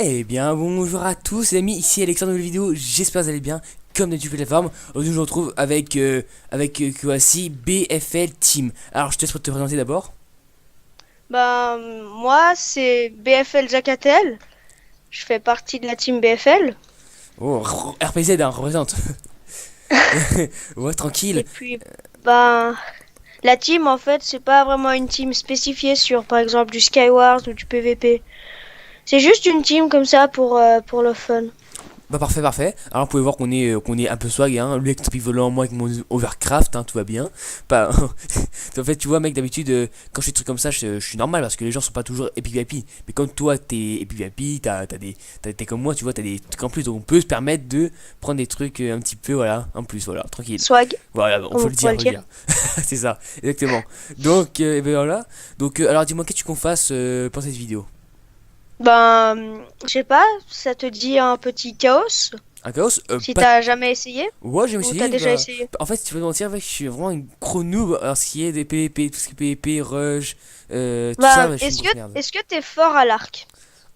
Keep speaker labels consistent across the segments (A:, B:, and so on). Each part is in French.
A: Eh bien, bonjour à tous les amis, ici Alexandre de nouvelle vidéo, j'espère que vous allez bien, comme d'habitude la forme. Aujourd'hui je vous retrouve avec voici BFL Team. Alors je te laisse te présenter d'abord.
B: Moi, c'est BFL Zacatel. Je fais partie de la team BFL.
A: Oh, RPZ, hein, représente. Ouais, tranquille.
B: Et puis, ben, la team, en fait, c'est pas vraiment une team spécifiée sur, par exemple, du Skywars ou du PVP. C'est juste une team comme ça pour le fun.
A: Bah parfait, parfait. Alors vous pouvez voir qu'on est un peu swag, hein. Lui avec son pic volant, moi avec mon overcraft, hein, tout va bien. Pas... en fait, tu vois, mec, d'habitude, quand je fais des trucs comme ça, je suis normal parce que les gens sont pas toujours epic VIP. Mais comme toi, t'es epic VIP, t'es comme moi, tu vois, t'as des trucs en plus, donc on peut se permettre de prendre des trucs un petit peu, voilà, en plus, voilà, tranquille.
B: Swag,
A: Voilà, on
B: comme
A: faut
B: on
A: le dire,
B: pourrait
A: on
B: le
A: faut le
B: dire.
A: dire. C'est ça, exactement. Donc, et ben voilà. Donc, alors dis-moi, qu'est-ce que tu qu'on fasse pour cette vidéo?
B: Je sais pas, ça te dit un petit chaos?
A: Un chaos?
B: Si
A: Pas.
B: t'as jamais essayé?
A: Ouais, j'ai
B: Ou t'as
A: essayé.
B: déjà
A: Bah...
B: essayé?
A: En fait, si tu veux mentir, mec, je suis vraiment une gros noob. Alors, ce qui est des PvP, tout ce qui est PvP, rush, tout ça, bah, je suis une grosse merde.
B: Est-ce que t'es fort à l'arc?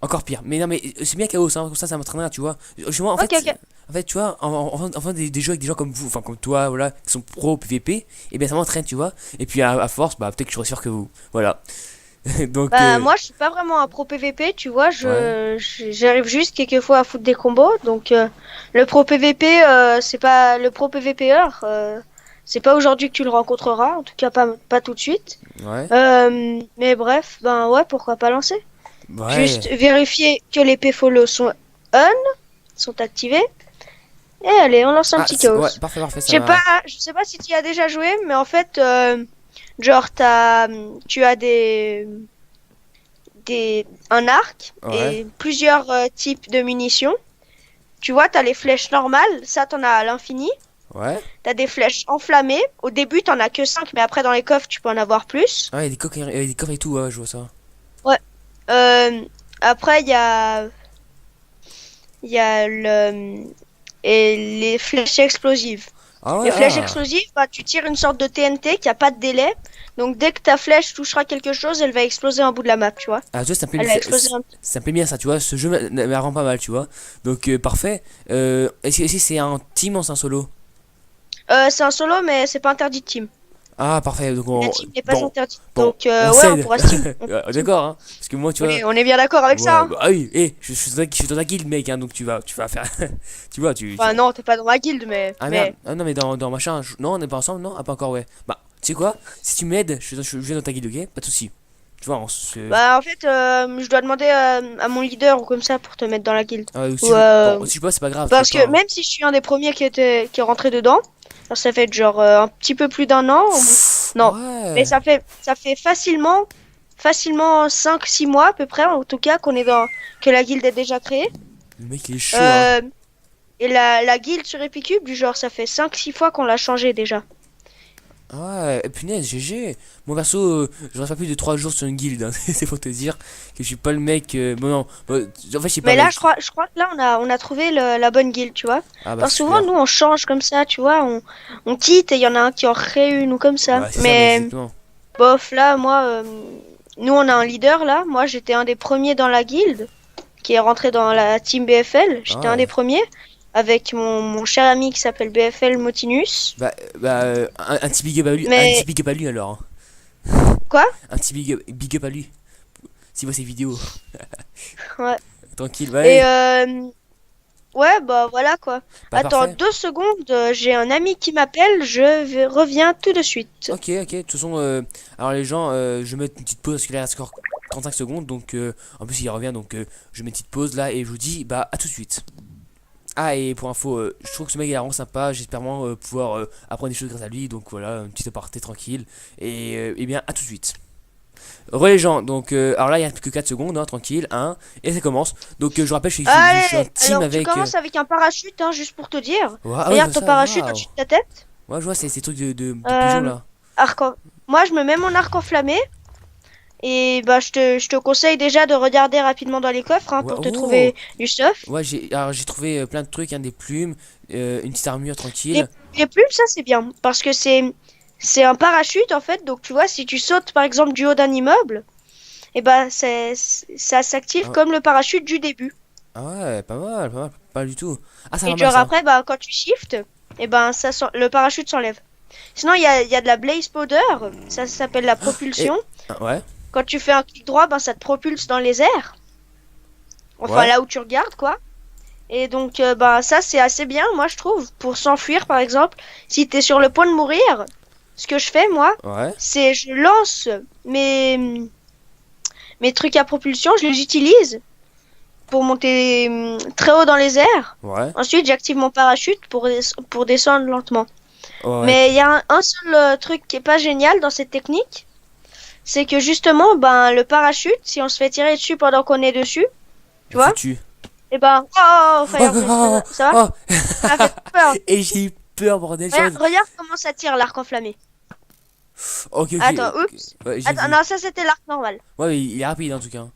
A: Encore pire. Mais non, mais c'est bien chaos, hein, comme ça m'entraînera, tu vois. Moi,
B: Ok, ok.
A: en fait, tu vois, en faisant des jeux avec des gens comme vous, enfin, comme toi, voilà, qui sont pro PvP, et bien ça m'entraîne, tu vois. Et puis, à force, bah, peut-être que je serai sûr que vous. Voilà. Donc,
B: Moi, je suis pas vraiment un pro PVP, tu vois,
A: ouais.
B: j'arrive juste quelquefois à foutre des combos, donc le pro PVP, c'est pas le pro PVPer, c'est pas aujourd'hui que tu le rencontreras, en tout cas pas tout de suite.
A: Ouais.
B: Mais bref, ben ouais, pourquoi pas lancer?
A: Ouais.
B: Juste vérifier que les P-follow sont on, sont activés, et allez, on lance un
A: Ah,
B: petit chaos.
A: ouais, parfait, parfait, ça va.
B: Je sais pas si tu y as déjà joué, mais en fait, genre tu as un arc
A: Ouais.
B: et plusieurs types de munitions. Tu vois, t'as les flèches normales, ça t'en as à l'infini.
A: Ouais.
B: T'as des flèches enflammées. Au début, t'en as que 5, mais après, dans les coffres, tu peux en avoir plus.
A: Ah, il y a des coques, il y a des coffres et tout, ouais, je vois ça.
B: Ouais. Euh, Après, il y a et les flèches explosives.
A: Ah ouais,
B: Les flèches
A: ah.
B: explosives, bah, tu tires une sorte de TNT qui a pas de délai. Donc, dès que ta flèche touchera quelque chose, elle va exploser un bout de la map, tu vois.
A: Ah, tu vois,
B: Elle va exploser un...
A: ça me plaît bien ça, tu vois. Ce jeu me rend pas mal, tu vois. Donc, parfait. Est-ce que c'est un team ou c'est un solo?
B: C'est un solo, mais c'est pas interdit de team.
A: Ah, parfait. Donc,
B: La team n'est pas
A: bon,
B: interdite.
A: bon,
B: Donc,
A: on
B: ouais, on
A: cède.
B: pourra se team. On pourra se team.
A: D'accord, hein. Parce que moi, tu vois.
B: On est bien d'accord avec ça,
A: Ouais,
B: hein.
A: bah, ah oui, je suis dans ta guilde, mec, hein. Donc, tu vas faire. Tu vois,
B: Enfin, non, t'es pas dans ma guilde,
A: Ah merde.
B: mais...
A: Ah non, mais dans machin. Non, on n'est pas ensemble, non? Ah, pas encore, ouais. Bah, tu sais quoi? Si tu m'aides, je viens dans ta guilde, ok? Pas de soucis. Tu vois, on se.
B: Bah, en fait, je dois demander à mon leader ou comme ça pour te mettre dans la guilde.
A: Ah, si
B: Ou,
A: je... Bon, si je peux pas, c'est pas grave, t'inquiète
B: parce
A: pas,
B: que
A: hein.
B: même si je suis un des premiers qui est rentré dedans, alors ça fait genre un petit peu plus d'un an. Non, mais
A: Ouais.
B: ça fait facilement 5 6 mois à peu près, en tout cas, que la guilde est déjà créée.
A: Le mec, il est chaud, hein.
B: Euh, et la guilde sur Epicube, du genre, ça fait 5 6 fois qu'on l'a changé déjà.
A: Ah ouais, punaise, GG. Mon perso, je reste pas plus de 3 jours sur une guilde, hein. C'est pour te dire que je suis pas le mec. Bon, non, bon, en fait, je sais pas,
B: Mais là,
A: mec.
B: je crois que là, on a trouvé la bonne guilde, tu vois.
A: Ah bah
B: Parce que souvent,
A: super.
B: nous, on change comme ça, tu vois. On quitte et il y en a un qui en crée une ou comme ça.
A: Bah, c'est ça, mec,
B: Mais,
A: exactement.
B: bof, là, moi, nous, on a un leader, là. Moi, j'étais un des premiers dans la guilde qui est rentré dans la team BFL.
A: Ah
B: J'étais un des
A: ouais.
B: premiers avec mon cher ami qui s'appelle BFL Motinus.
A: Un petit big up à lui. Un petit
B: Mais,
A: big up à lui alors, hein.
B: quoi?
A: Un petit big up à lui. S'il voit ses vidéos.
B: Ouais.
A: Tranquille,
B: Et,
A: ouais.
B: ouais, bah voilà quoi.
A: Bah,
B: Attends
A: parfait.
B: 2 secondes, j'ai un ami qui m'appelle, reviens tout de suite.
A: Ok, ok. De toute façon, alors les gens, je vais mettre une petite pause parce qu'il reste encore 35 secondes. Donc, en plus, il revient. Donc, je mets une petite pause là et je vous dis, bah, à tout de suite. Ah, et pour info, je trouve que ce mec il est vraiment sympa. J'espère vraiment pouvoir apprendre des choses grâce à lui. Donc voilà, un petit aparté tranquille. Et bien, à tout de suite. Re les gens, donc alors là il y a plus que 4 secondes, hein, tranquille, hein, et ça commence. Donc je rappelle, je suis un
B: Allez,
A: team
B: alors tu
A: avec.
B: commences avec un parachute, hein, juste pour te dire.
A: Ouais, ah ouais, je vois
B: Regarde ton
A: ça,
B: parachute
A: waouh.
B: au-dessus de ta tête.
A: Ouais, je vois, c'est ces trucs de pigeons
B: Euh,
A: là.
B: arc en- Moi, je me mets mon arc enflammé. Et bah, je te conseille déjà de regarder rapidement dans les coffres hein,
A: Ouais,
B: pour te
A: oh,
B: trouver du stuff.
A: ouais, j'ai trouvé plein de trucs, hein, des plumes, une petite armure
B: Les,
A: tranquille.
B: les plumes, ça c'est bien. Parce que c'est un parachute en fait. Donc tu vois, si tu sautes par exemple du haut d'un immeuble, et bah ça s'active
A: Ah,
B: comme le parachute du début.
A: Ah ouais, pas mal, pas mal, pas du tout. Ah, ça
B: Et
A: va mal
B: genre
A: ça.
B: après, bah, quand tu shifts, et ben, le parachute s'enlève. Sinon, il y a de la blaze powder, ça s'appelle la
A: Et.
B: propulsion.
A: Ouais,
B: Quand tu fais un clic droit, ben, ça te propulse dans les airs. Enfin,
A: ouais,
B: là où tu regardes, quoi. Et donc, bah, ça, c'est assez bien, moi, je trouve, pour s'enfuir, par exemple. Si t'es sur le point de mourir, ce que je fais, moi,
A: ouais,
B: c'est je lance mes trucs à propulsion, je les utilise pour monter très haut dans les airs.
A: ouais,
B: Ensuite, j'active mon parachute pour descendre lentement.
A: ouais.
B: Mais il y a un seul truc qui est pas génial dans cette technique, c'est que justement, ben, le parachute, si on se fait tirer dessus pendant qu'on est dessus, tu vois,
A: Foutu.
B: et ben, oh,
A: Oh,
B: Fireblast,
A: oh,
B: ça va?
A: oh,
B: Ça a fait peur.
A: Et j'ai eu peur, bordel.
B: Regarde comment ça tire l'arc enflammé.
A: Ok, ok.
B: Attends,
A: Ok.
B: oups.
A: Ouais, j'ai
B: Attends,
A: vu.
B: non, ça c'était l'arc normal.
A: Ouais, mais il est rapide en tout cas.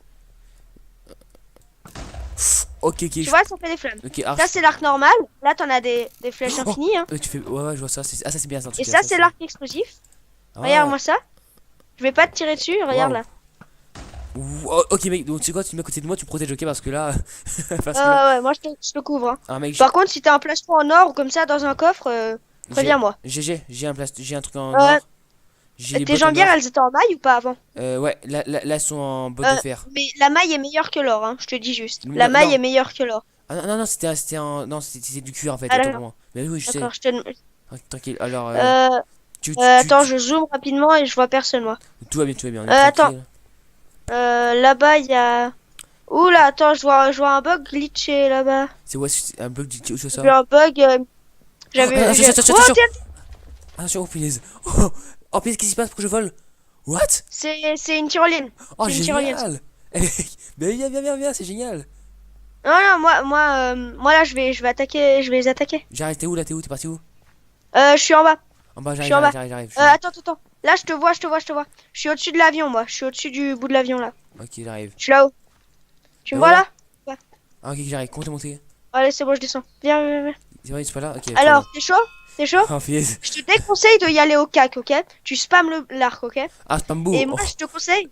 A: Ok, ok.
B: Tu vois, ça fait des flammes.
A: Ok,
B: Ça c'est l'arc normal. Là, t'en as des flèches
A: Oh,
B: infinies. Hein.
A: tu fais. Ouais, ouais, je vois ça. Ah, ça c'est bien ça en tout
B: Et
A: cas.
B: ça, c'est l'arc explosif.
A: Ah, ouais.
B: Regarde-moi ça. Je vais pas te tirer dessus, regarde
A: Waouh.
B: là.
A: Oh, ok, mec, donc tu sais quoi, tu te mets à côté de moi, tu me protèges, ok, parce que là. Parce que là.
B: Ouais, moi je te couvre. Hein.
A: Ah, mec,
B: Par contre, si t'as un plastron en or ou comme ça dans un coffre, préviens-moi.
A: j'ai un truc en
B: Euh,
A: or. J'ai les
B: tes
A: bottes en
B: jambières,
A: or.
B: elles étaient en maille ou pas avant?
A: Ouais, là, elles sont en bottes de fer.
B: Mais la maille est meilleure que l'or, hein, je te dis juste. La
A: Non,
B: maille est
A: non.
B: meilleure que l'or.
A: Ah, non, non, non, c'était en. Non, c'était du cuir en fait,
B: Ah
A: attends pour
B: d'accord,
A: moi. Mais oui, je sais.
B: d'accord, je te...
A: Tranquille, alors.
B: Euh,
A: Tu.
B: attends, je zoome rapidement et je vois personne moi.
A: Tout va bien, on est
B: Attends,
A: tranquille.
B: là-bas il y a... Oula, attends, je vois un bug glitché là-bas.
A: C'est ouais, c'est un bug, où c'est
B: J'ai vu
A: ça?
B: un bug,
A: Oh,
B: j'avais...
A: attention, attention,
B: Oh,
A: attention!
B: tiens,
A: Attention, oh punaise! Oh, oh punaise, qu'est-ce qui se passe pour que je vole? What?
B: c'est une tyrolienne.
A: Oh,
B: C'est une tyrolienne.
A: génial! Mais viens, c'est génial!
B: Non, non, moi là, je vais attaquer, je vais les attaquer.
A: J'arrête, t'es où là? T'es parti où?
B: Je suis en bas,
A: En bas,
B: je suis en bas.
A: j'arrive.
B: Attends, attends, attends. Là, je te vois. Je suis au-dessus de l'avion, moi. Je suis au-dessus du bout de l'avion, là.
A: Ok, j'arrive.
B: Je suis là-haut. Tu me
A: Là-haut
B: vois
A: là?
B: là? Ouais.
A: Ah, ok, j'arrive. Comment t'es monté?
B: Allez, c'est bon, je descends. Viens.
A: C'est vrai, c'est pas là? Ok, très
B: Alors,
A: bien.
B: t'es chaud? T'es chaud?
A: Oh, punaise.
B: Je te déconseille de y aller au cac, ok? Tu spams l'arc, ok?
A: Ah, Spambo!
B: Et
A: Oh.
B: moi, je te conseille.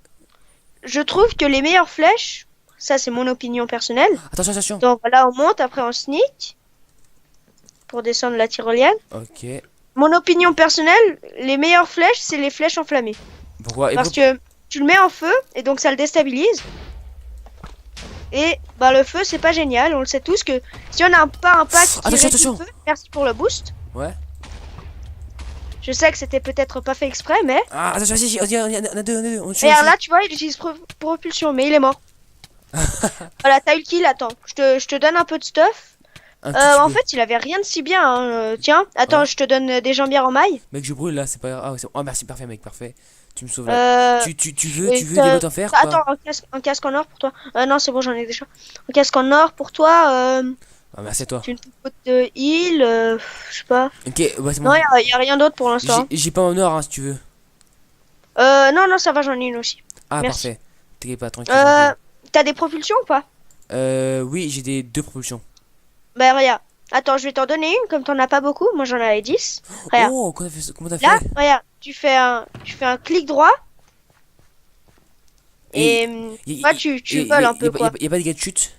B: Je trouve que les meilleures flèches, ça, c'est mon opinion personnelle.
A: Attention!
B: Donc là, on monte, après on sneak pour descendre la tyrolienne.
A: Ok.
B: Mon opinion personnelle, les meilleures flèches, c'est les flèches enflammées.
A: Pourquoi?
B: Parce que tu le mets en feu et donc ça le déstabilise. Et bah le feu c'est pas génial, on le sait tous que si on n'a pas un pack qui réduit
A: Attention!
B: le feu, merci pour le boost.
A: Ouais.
B: Je sais que c'était peut-être pas fait exprès mais
A: Ah, attention, si, on a deux, on tue,
B: regarde là tu vois il utilise propulsion mais il est mort. Voilà t'as eu le kill, attends, je te donne un peu de stuff.
A: un tout petit
B: En
A: peu.
B: fait il avait rien de si bien hein. Tiens, attends
A: Ouais.
B: je te donne des jambières en maille.
A: Mec, je brûle là, c'est pas grave. Ah, ouais, oh, merci, parfait, mec, parfait. Tu me sauves là. Tu veux
B: et
A: des bottes en fer? Quoi?
B: attends, un casque en or pour toi. Non c'est bon j'en ai déjà. Un casque en or pour toi.
A: Ah, merci à toi.
B: Une petite de heal, je sais pas.
A: Ok, ouais, c'est bon.
B: Non, y a rien d'autre pour l'instant.
A: J'ai pas en or, hein, si tu veux.
B: Non, ça va, j'en ai une aussi.
A: Ah,
B: Merci.
A: parfait. T'inquiète pas, tranquille.
B: T'as des propulsions ou pas?
A: Oui, j'ai des deux propulsions.
B: Bah, regarde. Attends, je vais t'en donner une, comme t'en as pas beaucoup. Moi, j'en avais 10. Regarde.
A: Oh, comment t'as
B: Là,
A: fait?
B: regarde. Tu fais un clic droit. Et toi, tu voles un peu, quoi.
A: Y a pas de gars de chute?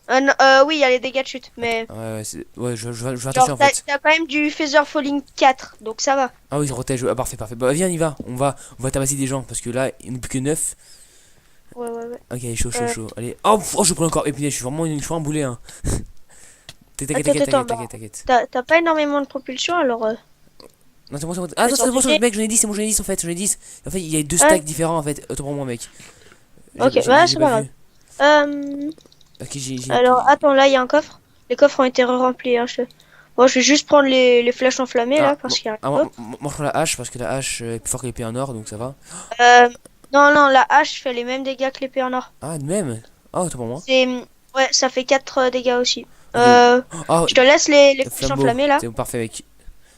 B: Oui, il y a les dégâts de chute, mais...
A: Ouais, je fais attention en
B: Genre,
A: fait.
B: t'as quand même du Feather Falling 4, donc ça va.
A: Ah oui, protège. Ah, parfait. Bah, viens, on y va. On va tabasser des gens parce que là, il n'y en a plus que 9.
B: Ouais.
A: Ok, allez, chaud. Allez. Oh, je prends encore. Et puis, je suis vraiment un boulet, hein.
B: Attends,
A: T'inquiète.
B: T'as pas énormément de propulsion, alors...
A: Non, c'est bon. Ah, non, c'est bon, mec, j'en ai 10, c'est bon, j'en ai 10 en fait. En fait, il y a deux stacks différents en fait. Autant pour moi, mec.
B: Ok, bah, c'est pas grave.
A: vu. Ok,
B: Alors, attends, là, il y a un coffre. Les coffres ont été remplis. Hein, Bon, je vais juste prendre les flèches enflammées, là, parce qu'il y a un
A: moi, je prends la hache parce que la hache est plus forte que l'épée en or, donc ça va.
B: Non, la hache fait les mêmes dégâts que l'épée en or.
A: Ah, de même. Oh, autant pour moi.
B: Ouais, ça fait 4 dégâts aussi.
A: Oh,
B: Je te laisse les flèches
A: flambeau.
B: enflammées, là.
A: C'est bon, parfait, mec.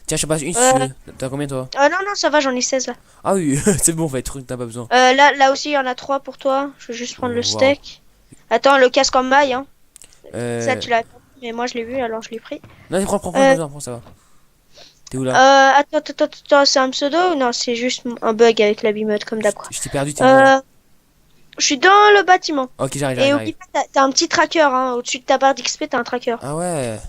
A: Tiens, je te passe une si tu veux. T'as combien toi?
B: Non, ça va, j'en ai 16, là.
A: Ah oui, c'est bon, en fait, truc, t'as pas besoin.
B: Là aussi, il y en a 3 pour toi. Je vais juste prendre le
A: Wow.
B: steak. Attends, le casque en maille, hein. Ça,
A: Euh...
B: tu l'as pas, mais moi, je l'ai vu, alors je l'ai pris.
A: Non, prends, ça va. T'es où là?
B: Attends, c'est un pseudo ou non? C'est juste un bug avec la bimote, comme d'hab, quoi.
A: Je t'ai perdu, t'es où là?
B: Je suis dans le bâtiment.
A: Ok, j'arrive,
B: Et
A: j'arrive,
B: oublie
A: j'arrive.
B: pas, t'as un petit tracker, hein. Au-dessus de ta barre d'XP, t'as un tracker.
A: Ah ouais.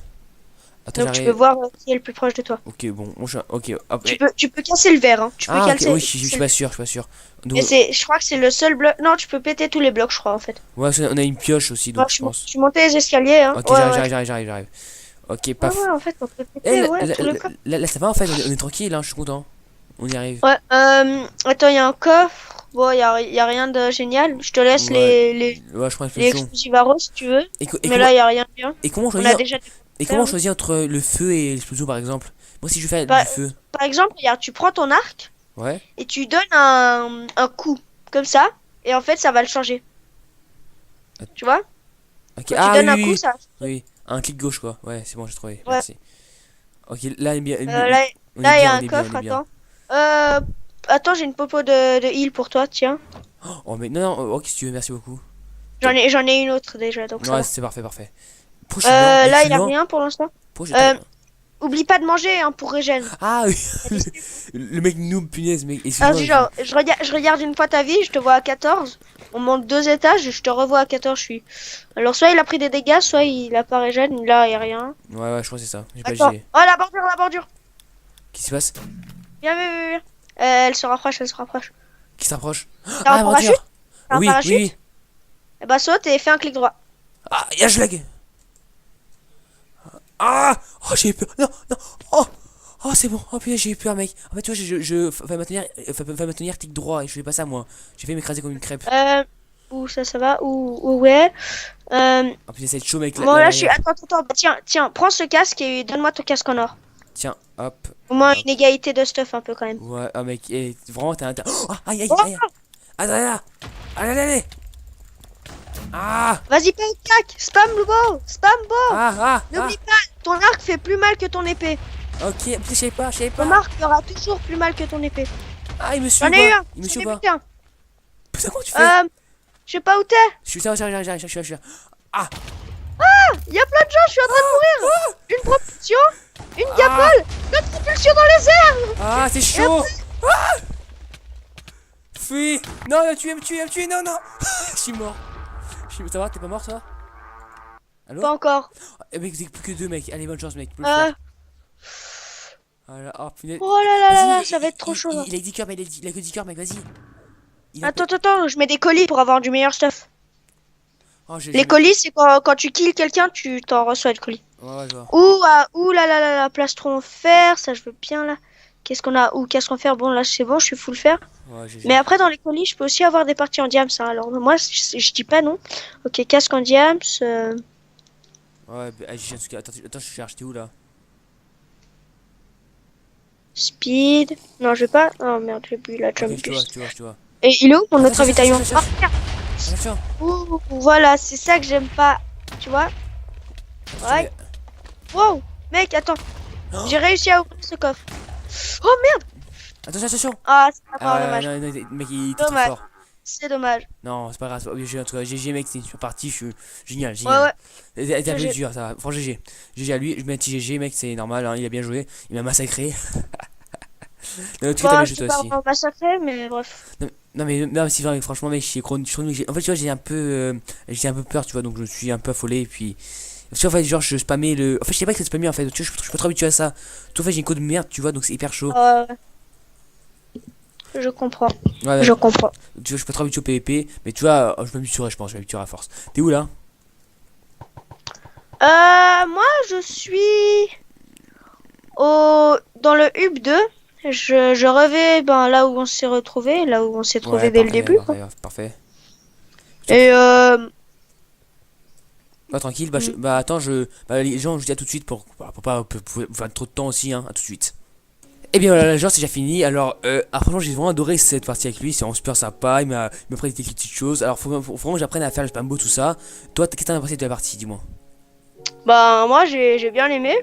A: Attends,
B: Donc tu peux
A: j'arrive.
B: voir qui est le plus proche de toi.
A: Ok, bon, ok, hop.
B: Tu peux casser le verre, hein. Tu peux
A: Ah, ok,
B: casser.
A: oui, je suis pas sûr, je suis pas sûr. Donc,
B: Et je crois que c'est le seul bloc. Non, tu peux péter tous les blocs, je crois, en fait.
A: ouais, on a une pioche aussi,
B: Ouais,
A: donc je pense.
B: je suis monté les escaliers, hein.
A: Ok,
B: Ouais,
A: j'arrive,
B: ouais.
A: j'arrive. Ok,
B: Ouais,
A: paf.
B: ouais, en fait, on peut
A: Eh,
B: péter, ouais, tous les coffres.
A: là, ça va en fait, on est tranquille, hein, je suis content. On y arrive.
B: Ouais, attends, il y a un coffre. Bon, y a rien de génial. Je te laisse
A: Ouais,
B: les
A: je prends une
B: les
A: solution.
B: explosivos si tu veux.
A: Et
B: Mais là, y a rien de bien.
A: comment
B: On a
A: choisir,
B: déjà des
A: et comment
B: faire.
A: choisir entre le feu et l'explosion par exemple? Moi, si je fais
B: Par,
A: du feu,
B: par exemple, regarde, tu prends ton arc
A: ouais.
B: et tu donnes un coup, comme ça, et en fait, ça va le changer. Tu vois?
A: Ok,
B: Quand tu
A: ah
B: donnes
A: oui,
B: un coup,
A: oui,
B: ça.
A: oui, un clic gauche quoi. Ouais, c'est bon, j'ai trouvé,
B: Ouais.
A: merci. Ok, là, il est bien,
B: Là,
A: on est
B: là, il y
A: bien,
B: a
A: on
B: un
A: est bien,
B: coffre,
A: on est bien.
B: attends. Attends, j'ai une popo de heal pour toi, tiens.
A: Oh, mais non, non, ok, si tu veux, merci beaucoup.
B: J'en ai une autre déjà, donc ça
A: Ouais,
B: va.
A: c'est parfait, parfait. Pourquoi je suis lent? Mais je
B: Là,
A: suis
B: il y a
A: lent.
B: rien pour l'instant.
A: Pourquoi
B: Euh,
A: j'étais.
B: Oublie pas de manger, hein, pour régène.
A: Ah oui, le mec noob, punaise, mec.
B: Ah,
A: Excuse-moi.
B: genre, je regarde une fois ta vie, je te vois à 14. On monte 2 étages, je te revois à 14, je suis. Alors, soit il a pris des dégâts, soit il a pas régène. Là, il y a rien.
A: Ouais, je crois que c'est ça. J'ai pas
B: Attends.
A: G.
B: Oh, la bordure, la bordure.
A: Qu'est-ce qui se passe?
B: Viens. Elle se rapproche, elle se rapproche.
A: Qui s'approche?
B: T'as
A: Ah,
B: un parachute?
A: aventure!
B: T'as un
A: Oui,
B: parachute?
A: oui.
B: Eh bah, saute et fais un clic droit.
A: Ah, y'a schlag! Ah! Oh, j'ai eu peur! Non, non! Oh! Oh, c'est bon! Oh, putain, j'ai eu peur, mec! En fait, tu vois, fallait me tenir clic droit et je fais pas ça, moi. J'ai fait m'écraser comme une crêpe.
B: Où ça va? Où ouais.
A: Oh, putain, c'est chaud, mec,
B: Bon, là, je suis.
A: l'arrière.
B: Attends. Tiens, prends ce casque et donne-moi ton casque en or.
A: Tiens, hop.
B: Au moins
A: Hop.
B: une égalité de stuff un peu quand même.
A: Ouais, oh, mec, vraiment, Oh, aïe, aïe,
B: Oh,
A: aïe! Ah, là, là! Allez! Ah!
B: vas-y, pas une claque. Spam le beau. Spam beau.
A: Ah!
B: N'oublie pas, ton arc fait plus mal que ton épée.
A: Ok, putain, je savais pas.
B: Ton arc fera toujours plus mal que ton épée.
A: Ah, il me suit
B: J'en
A: ou
B: ai eu
A: pas?
B: un.
A: Il me
B: J'en
A: suit
B: ai
A: ou pas?
B: buté un.
A: Putain, comment tu fais?
B: Je sais pas où t'es.
A: Je suis là, j'arrive, je suis là. Ah!
B: Il y a plein de gens, je suis en train de mourir. Une propulsion, une diapole, une propulsion dans les airs.
A: Ah, c'est chaud! Ah! Fuis! Non, il va me tuer, non! Je suis mort. Ça va, t'es pas mort, toi? Allô?
B: Pas encore.
A: Eh, mec, t'es plus que deux, mec. Allez, bonne chance, mec. Tu peux le
B: Euh,
A: faire. Voilà, oh, punaise.
B: oh là là,
A: Vas-y,
B: ça va être trop chaud là.
A: il a que 10 cœurs, mais il a que 10 cœurs, mec, vas-y. Il a
B: Attends, je mets des colis pour avoir du meilleur stuff.
A: Oh,
B: Les colis, c'est quand tu kills quelqu'un, tu t'en reçois le colis.
A: Ouais, je vois.
B: Ouh là, plastron fer, ça je veux bien là. Qu'est-ce qu'on a? Ou qu'est-ce qu'on fait? Bon, là c'est bon, je suis full fer.
A: Ouais,
B: Mais après, dans les colis, je peux aussi avoir des parties en diams. Hein. Alors, moi, je dis pas non. Ok, casque en diams.
A: Ouais, bah, j'ai un truc. Attends, je cherche, t'es où là?
B: Speed. Non, je vais pas. Oh merde, j'ai bu la
A: Ok,
B: jump
A: je
B: boost.
A: te vois.
B: Et il est où mon autre
A: Attention,
B: ravitaillement?
A: attention,
B: Ah, merde.
A: Attention!
B: Ouh, voilà, c'est ça que j'aime pas. Tu vois? Ouais. Wow, mec, attends.
A: Oh.
B: J'ai réussi à ouvrir ce coffre. Oh merde!
A: Attention!
B: Ah, c'est pas dommage.
A: Non, mec, il était trop
B: Dommage.
A: fort.
B: C'est dommage.
A: Non, c'est pas grave, GG en tout cas, GG mec, c'est une super partie, je suis génial.
B: Ouais.
A: T'as
B: GG.
A: peu dur, ça va. Franchement, GG. GG à lui, je mets un petit GG, mec, c'est normal, hein, il a bien joué, il m'a massacré. Non, tu t'as bien
B: Bon,
A: joué
B: je
A: toi
B: suis pas
A: aussi.
B: vraiment massacré, mais bref.
A: Non, si, vrai, franchement, mec, je suis en fait, tu vois, j'ai un peu peur, tu vois, donc je me suis un peu affolé, et puis. Tu vois, en fait, genre, je spammais le. En fait, je sais pas que c'est spammé en fait, tu vois, je suis pas trop habitué à ça. Tout en fait, j'ai une code de merde, tu vois, donc c'est hyper chaud.
B: Je comprends.
A: Ouais,
B: Je comprends.
A: tu vois, je suis pas trop habitué au PVP, mais tu vois, je m'habituerai, je pense, je m'habituerai à force. T'es où là?
B: Moi, je suis dans le hub 2. Je revais là où on s'est retrouvé, là où on s'est trouvé
A: Ouais,
B: dès le
A: parfait,
B: début.
A: Parfait.
B: Et
A: Bah tranquille, bah attends, les gens, je dis à tout de suite pour pas faire trop de temps aussi, hein, à tout de suite. Et bien voilà, genre c'est déjà fini, alors franchement j'ai vraiment adoré cette partie avec lui, c'est vraiment super sympa, il m'a appris des petites choses, alors faut vraiment que j'apprenne à faire le spambo tout ça. Toi, qu'est-ce que t'as apprécié de la partie, dis-moi?
B: moi, j'ai bien aimé.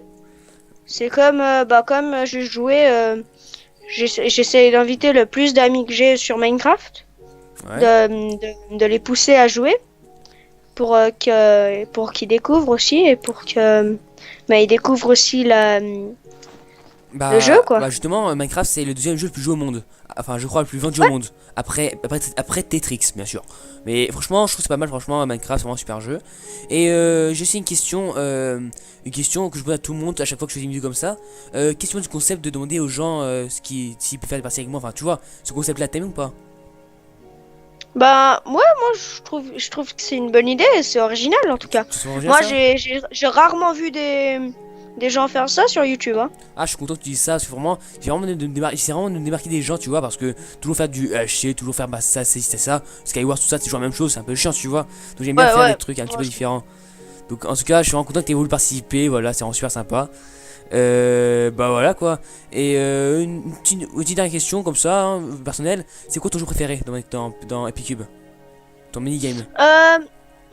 B: C'est comme je jouais, j'essaie d'inviter le plus d'amis que j'ai sur Minecraft,
A: Ouais.
B: de les pousser à jouer pour qu'ils découvrent aussi et pour que ils découvrent aussi le jeu quoi.
A: Bah justement, Minecraft c'est le deuxième jeu le plus joué au monde. enfin je crois le plus vendu au monde. Après Tetrix bien sûr. Mais franchement je trouve que c'est pas mal, franchement Minecraft c'est vraiment un super jeu. Et j'ai aussi une question que je pose à tout le monde à chaque fois que je fais une vidéo comme ça. Question du concept de demander aux gens s'ils peuvent faire des parties avec moi, enfin tu vois, ce concept là t'aimes ou pas?
B: Bah, moi, je trouve que c'est une bonne idée, c'est original en tout cas.
A: Tu sens
B: Moi,
A: ça?
B: j'ai rarement vu des gens faire ça sur YouTube, hein.
A: Ah, je suis content que tu dises ça, parce que vraiment, c'est vraiment de me démarquer des gens, tu vois, parce que toujours faire du HC, toujours faire bah ça, c'est ça, Skyward, tout ça, c'est toujours la même chose, c'est un peu chiant, tu vois. Donc j'aime bien
B: Ouais,
A: faire
B: ouais.
A: des trucs un petit
B: Ouais,
A: peu différents. Donc en tout cas, je suis vraiment content que tu aies voulu participer, voilà, c'est vraiment super sympa. Bah voilà quoi. Et une petite dernière question comme ça, hein, personnelle, c'est quoi ton jeu préféré dans Epic Cube? Ton minigame?
B: Euh,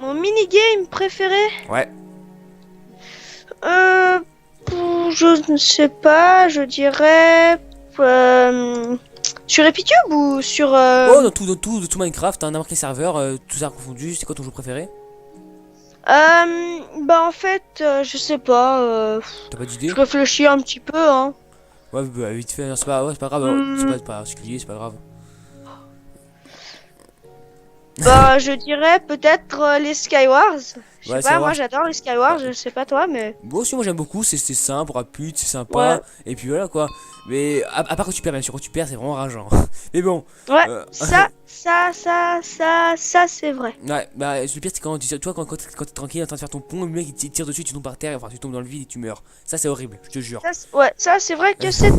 B: mon minigame préféré,
A: Ouais.
B: euh, je ne sais pas, je dirais sur Epicube ou sur
A: Oh, dans tout Minecraft, hein, n'importe quel serveur, tout ça confondu, c'est quoi ton jeu préféré?
B: bah en fait, je sais pas,
A: T'as pas d'idée?
B: je réfléchis un petit peu, hein.
A: Ouais, bah, vite fait, non, c'est pas, ouais, c'est pas grave,
B: Hmm,
A: c'est pas particulier, c'est pas grave.
B: bah je dirais peut-être les Skywars. Je sais
A: Ouais, ça
B: pas,
A: va.
B: moi j'adore les Skywars, je sais pas toi, mais
A: Moi aussi, moi j'aime beaucoup, c'est simple, rapide, c'est
B: ouais,
A: sympa, et puis voilà quoi. Mais à part quand tu perds, bien sûr, quand tu perds, c'est vraiment rageant. Mais bon,
B: ouais,
A: euh,
B: ça c'est vrai.
A: ouais, bah le pire c'est quand tu vois, quand t'es tranquille en train de faire ton pont, le mec il tire dessus, tu tombes par terre, enfin tu tombes dans le vide et tu meurs. Ça c'est horrible, je te jure.
B: Ouais, ça c'est vrai que c'est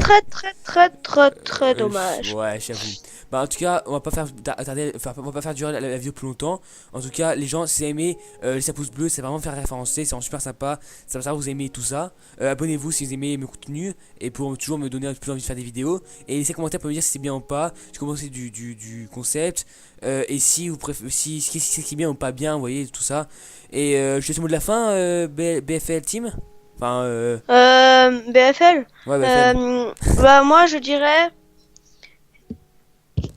B: très dommage.
A: Ouais, j'avoue. Bah en tout cas, on va pas faire on va pas faire durer la vidéo plus longtemps. En tout cas, les gens, si vous avez aimé, laissez un pouce bleu, c'est vraiment faire référencer, c'est vraiment super sympa. Ça va savoir que vous aimez tout ça. Abonnez-vous si vous aimez mes contenus et pour toujours me donner un peu plus envie de faire des vidéos. Et laissez un commentaire pour me dire si c'est bien ou pas. Je commence du concept. Et si vous préférez, si c'est qui est bien ou pas bien, vous voyez, tout ça. Et je laisse le mot de la fin, BFL Team. Enfin,
B: BFL,
A: ouais, BFL.
B: bah moi je dirais,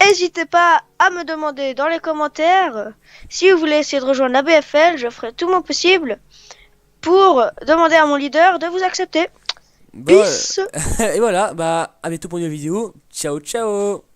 B: n'hésitez pas à me demander dans les commentaires si vous voulez essayer de rejoindre la BFL, je ferai tout mon possible pour demander à mon leader de vous accepter.
A: Bon,
B: Peace.
A: et voilà, bah à bientôt pour une nouvelle vidéo. Ciao, ciao.